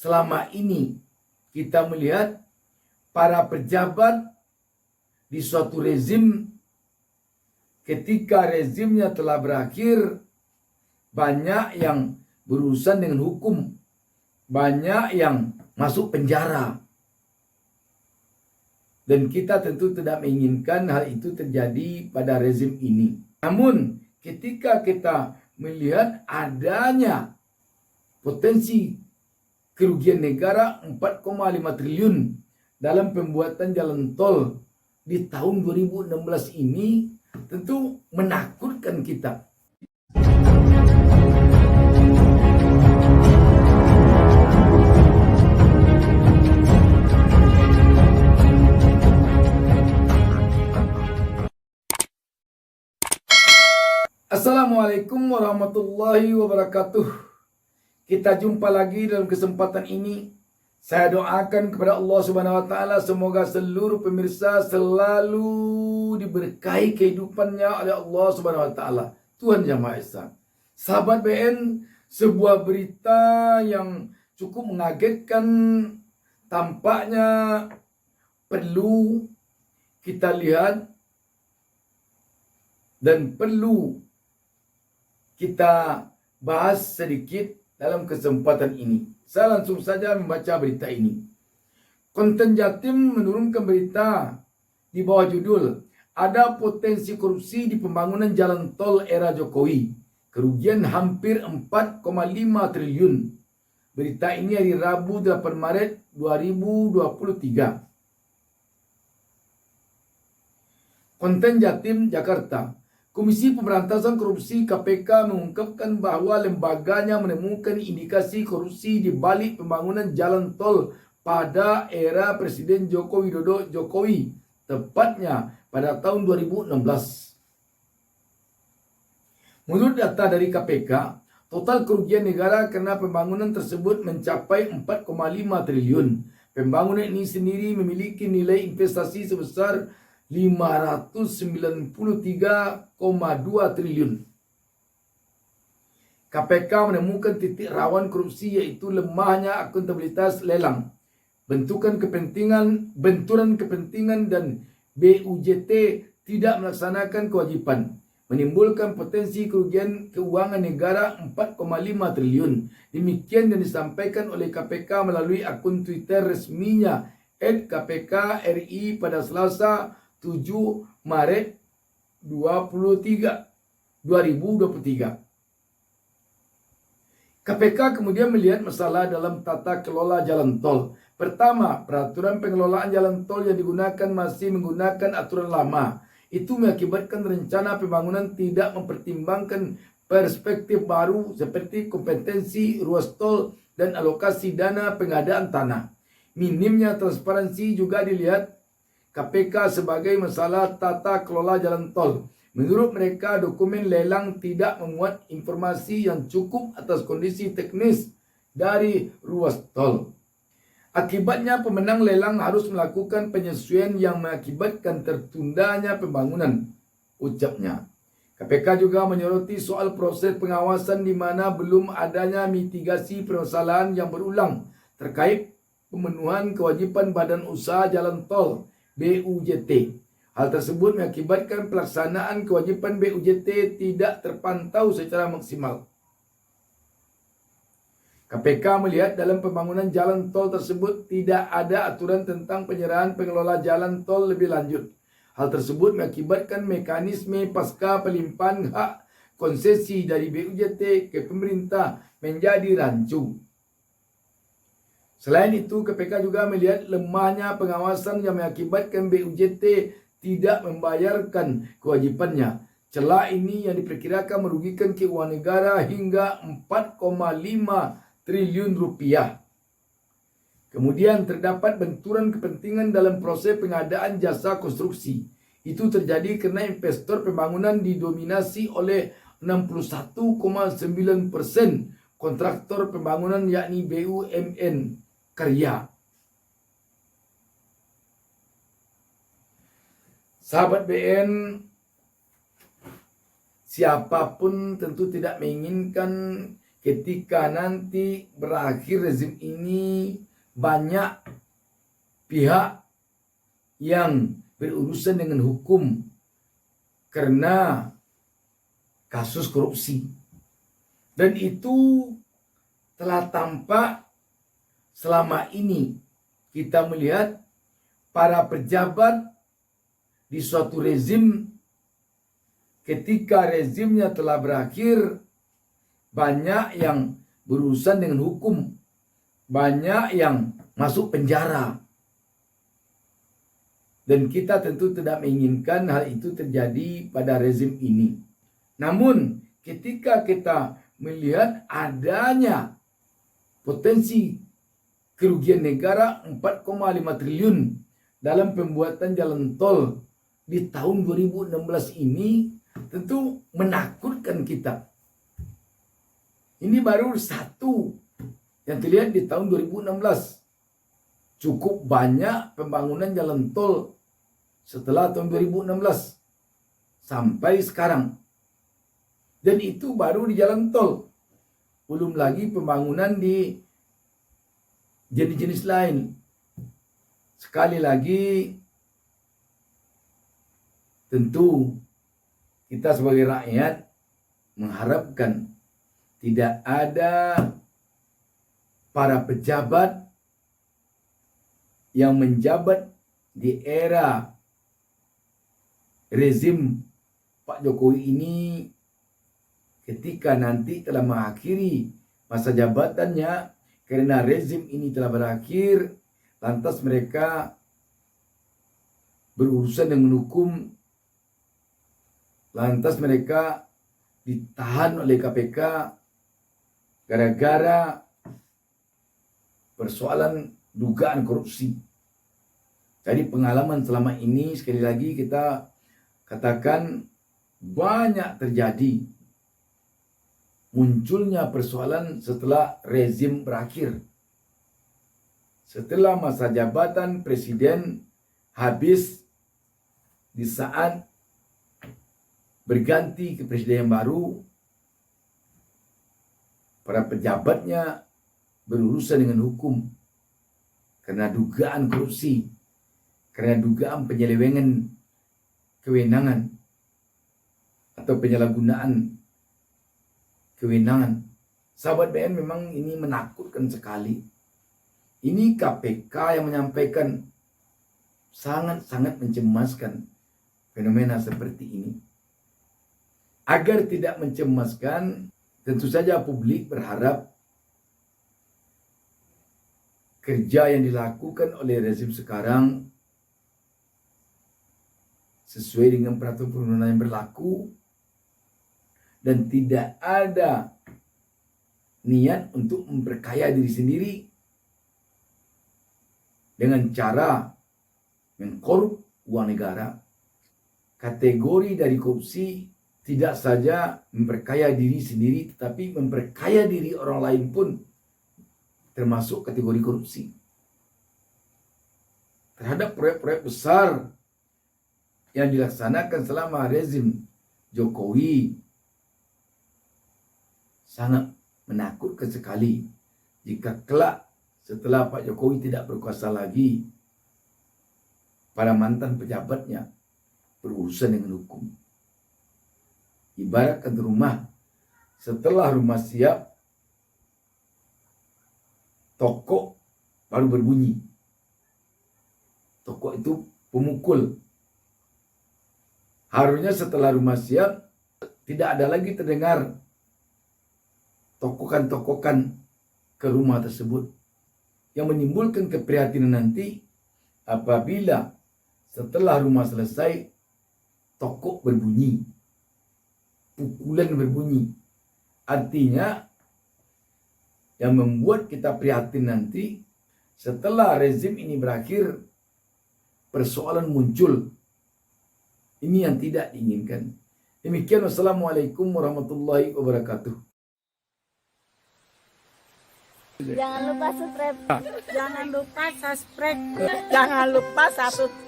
selama ini kita melihat para pejabat di suatu rezim, ketika rezimnya telah berakhir, banyak yang berurusan dengan hukum, banyak yang masuk penjara. Dan kita tentu tidak menginginkan hal itu terjadi pada rezim ini. Namun ketika kita melihat adanya potensi kerugian negara 4,5 triliun dalam pembuatan jalan tol di tahun 2016 ini, tentu menakutkan kita. Assalamualaikum warahmatullahi wabarakatuh. Kita jumpa lagi dalam kesempatan ini. Saya doakan kepada Allah Subhanahu wa taala semoga seluruh pemirsa selalu diberkahi kehidupannya oleh Allah Subhanahu wa taala, Tuhan Yang Maha Esa. Sahabat BN, sebuah berita yang cukup mengagetkan tampaknya perlu kita lihat dan perlu kita bahas sedikit dalam kesempatan ini. Saya langsung saja membaca berita ini. Konten Jatim menurunkan berita di bawah judul "Ada potensi korupsi di pembangunan jalan tol era Jokowi. Kerugian hampir 4,5 triliun." Berita ini hari Rabu 8 Maret 2023. Konten Jatim, Jakarta. Komisi Pemberantasan Korupsi KPK mengungkapkan bahwa lembaganya menemukan indikasi korupsi di balik pembangunan jalan tol pada era Presiden Joko Widodo Jokowi, tepatnya pada tahun 2016. Menurut data dari KPK, total kerugian negara karena pembangunan tersebut mencapai 4,5 triliun. Pembangunan ini sendiri memiliki nilai investasi sebesar 593,2 triliun. KPK menemukan titik rawan korupsi yaitu lemahnya akuntabilitas lelang, benturan kepentingan dan BUJT tidak melaksanakan kewajiban, menimbulkan potensi kerugian keuangan negara 4,5 triliun. Demikian yang disampaikan oleh KPK melalui akun Twitter resminya @KPK-RI pada Selasa 7 Maret 2023. KPK kemudian melihat masalah dalam tata kelola jalan tol. Pertama, peraturan pengelolaan jalan tol yang digunakan masih menggunakan aturan lama. Itu mengakibatkan rencana pembangunan tidak mempertimbangkan perspektif baru seperti kompetensi ruas tol dan alokasi dana pengadaan tanah. Minimnya transparansi juga dilihat KPK sebagai masalah tata kelola jalan tol. Menurut mereka, dokumen lelang tidak memuat informasi yang cukup atas kondisi teknis dari ruas tol. Akibatnya, pemenang lelang harus melakukan penyesuaian yang mengakibatkan tertundanya pembangunan, ucapnya. KPK juga menyoroti soal proses pengawasan di mana belum adanya mitigasi permasalahan yang berulang terkait pemenuhan kewajiban Badan Usaha Jalan Tol BUJT. Hal tersebut mengakibatkan pelaksanaan kewajiban BUJT tidak terpantau secara maksimal. KPK melihat dalam pembangunan jalan tol tersebut tidak ada aturan tentang penyerahan pengelola jalan tol lebih lanjut. Hal tersebut mengakibatkan mekanisme pasca pelimpahan hak konsesi dari BUJT ke pemerintah menjadi rancu. Selain itu, KPK juga melihat lemahnya pengawasan yang mengakibatkan BUJT tidak membayarkan kewajibannya. Celah ini yang diperkirakan merugikan keuangan negara hingga 4,5 triliun rupiah. Kemudian terdapat benturan kepentingan dalam proses pengadaan jasa konstruksi. Itu terjadi karena investor pembangunan didominasi oleh 61,9% kontraktor pembangunan yakni BUMN Karya. Sahabat BN, siapapun tentu tidak menginginkan ketika nanti berakhir rezim ini, banyak pihak yang berurusan dengan hukum karena kasus korupsi. Dan itu telah tampak selama ini. Kita melihat para pejabat di suatu rezim, ketika rezimnya telah berakhir, banyak yang berurusan dengan hukum, banyak yang masuk penjara. Dan kita tentu tidak menginginkan hal itu terjadi pada rezim ini. Namun ketika kita melihat adanya potensi kerugian negara 4,5 triliun dalam pembuatan jalan tol di tahun 2016 ini, tentu menakutkan kita. Ini baru satu yang terlihat di tahun 2016. Cukup banyak pembangunan jalan tol setelah tahun 2016 sampai sekarang. Dan itu baru di jalan tol. Belum lagi pembangunan di jenis-jenis lain. Sekali lagi, tentu kita sebagai rakyat mengharapkan tidak ada para pejabat yang menjabat di era rezim Pak Jokowi ini, ketika nanti telah mengakhiri masa jabatannya, karena rezim ini telah berakhir, lantas mereka berurusan dengan hukum, lantas mereka ditahan oleh KPK gara-gara persoalan dugaan korupsi. Jadi pengalaman selama ini, sekali lagi kita katakan, banyak terjadi munculnya persoalan setelah rezim berakhir. Setelah masa jabatan presiden habis, di saat berganti ke presiden yang baru, para pejabatnya berurusan dengan hukum karena dugaan korupsi, karena dugaan penyelewengan kewenangan atau penyalahgunaan kewenangan. Sahabat BN, memang ini menakutkan sekali. Ini KPK yang menyampaikan, sangat-sangat mencemaskan fenomena seperti ini. Agar tidak mencemaskan, tentu saja publik berharap kerja yang dilakukan oleh rezim sekarang sesuai dengan peraturan perundang-undangan yang berlaku, dan tidak ada niat untuk memperkaya diri sendiri dengan cara mengkorup uang negara. Kategori dari korupsi tidak saja memperkaya diri sendiri, tetapi memperkaya diri orang lain pun termasuk kategori korupsi. Terhadap proyek-proyek besar yang dilaksanakan selama rezim Jokowi, sangat menakutkan sekali jika kelak setelah Pak Jokowi tidak berkuasa lagi, para mantan pejabatnya berurusan dengan hukum. Ibaratkan rumah, setelah rumah siap, tokok baru berbunyi. Tokok itu pemukul. Harusnya setelah rumah siap, tidak ada lagi terdengar tokokan-tokokan ke rumah tersebut, yang menimbulkan keprihatinan nanti apabila setelah rumah selesai tokok berbunyi, pukulan berbunyi. Artinya yang membuat kita prihatin nanti, setelah rezim ini berakhir, persoalan muncul. Ini yang tidak diinginkan. Demikian, wassalamualaikum warahmatullahi wabarakatuh. Jangan lupa subscribe. Jangan lupa subscribe. Jangan lupa subscribe.